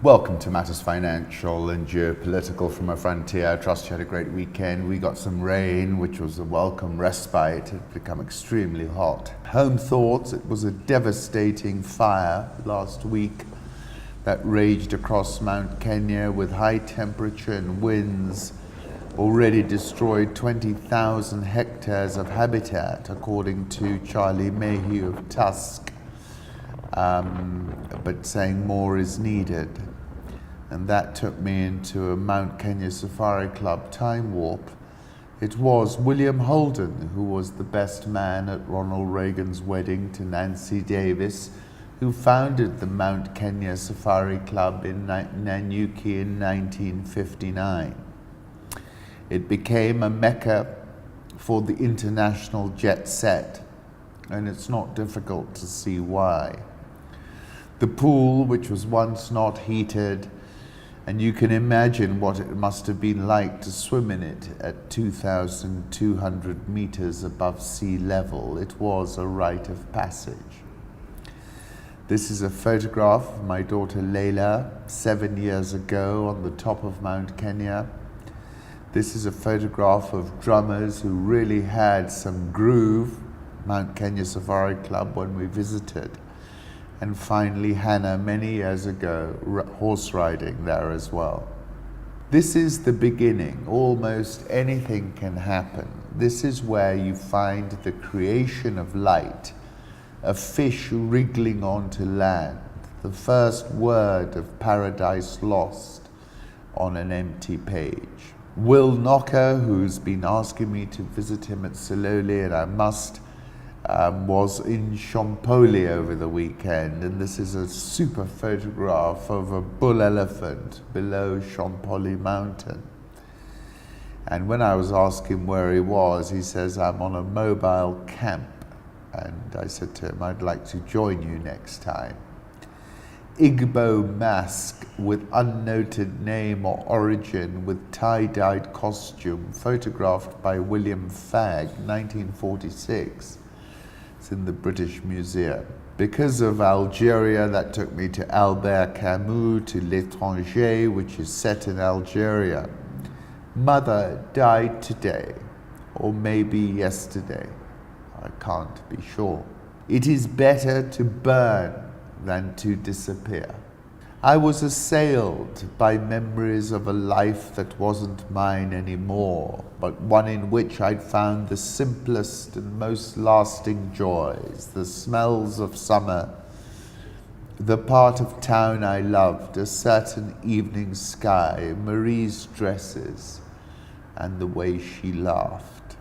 Welcome to Matters Financial and Geopolitical from a Frontier. I trust you had a great weekend. We got some rain, which was a welcome respite. It had become extremely hot. Home thoughts, it was a devastating fire last week that raged across Mount Kenya with high temperature and winds. Already destroyed 20,000 hectares of habitat, according to Charlie Mayhew of Tusk. But saying more is needed. And that took me into a Mount Kenya Safari Club time warp. It was William Holden, who was the best man at Ronald Reagan's wedding to Nancy Davis, who founded the Mount Kenya Safari Club in Nanyuki in 1959. It became a mecca for the international jet set, and it's not difficult to see why. The pool, which was once not heated, and you can imagine what it must have been like to swim in it at 2,200 meters above sea level. It was a rite of passage. This is a photograph of my daughter Layla 7 years ago on the top of Mount Kenya. This is a photograph of drummers who really had some groove, Mount Kenya Safari Club, when we visited. And finally, Hannah, many years ago, horse riding there as well. This is the beginning. Almost anything can happen. This is where you find the creation of light, a fish wriggling onto land, the first word of Paradise Lost on an empty page. Will Knocker, who's been asking me to visit him at Sololi, and I must, was in Shompoli over the weekend, and this is a super photograph of a bull elephant below Shompoli Mountain. And when I was asking where he was, he says, I'm on a mobile camp. And I said to him, I'd like to join you next time. Igbo mask with unnoted name or origin with tie-dyed costume, photographed by William Fagg, 1946. It's in the British Museum. Because of Algeria, that took me to Albert Camus, to L'Étranger, which is set in Algeria. Mother died today, or maybe yesterday. I can't be sure. It is better to burn than to disappear. I was assailed by memories of a life that wasn't mine anymore, but one in which I'd found the simplest and most lasting joys, the smells of summer, the part of town I loved, a certain evening sky, Marie's dresses, and the way she laughed.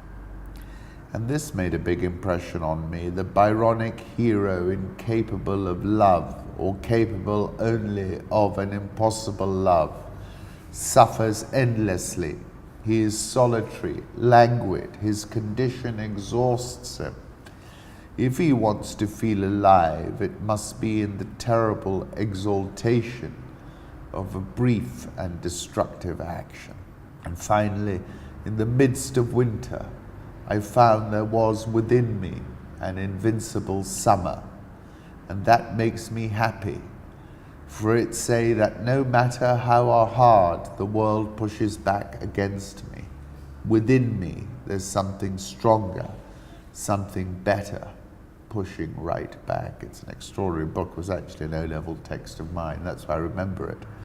And this made a big impression on me, the Byronic hero incapable of love, or capable only of an impossible love, suffers endlessly. He is solitary, languid, his condition exhausts him. If he wants to feel alive, it must be in the terrible exaltation of a brief and destructive action. And finally, in the midst of winter, I found there was within me an invincible summer, and that makes me happy, for it say that no matter how hard the world pushes back against me, within me there's something stronger, something better, pushing right back. It's an extraordinary book. It was actually an O-level text of mine. That's why I remember it.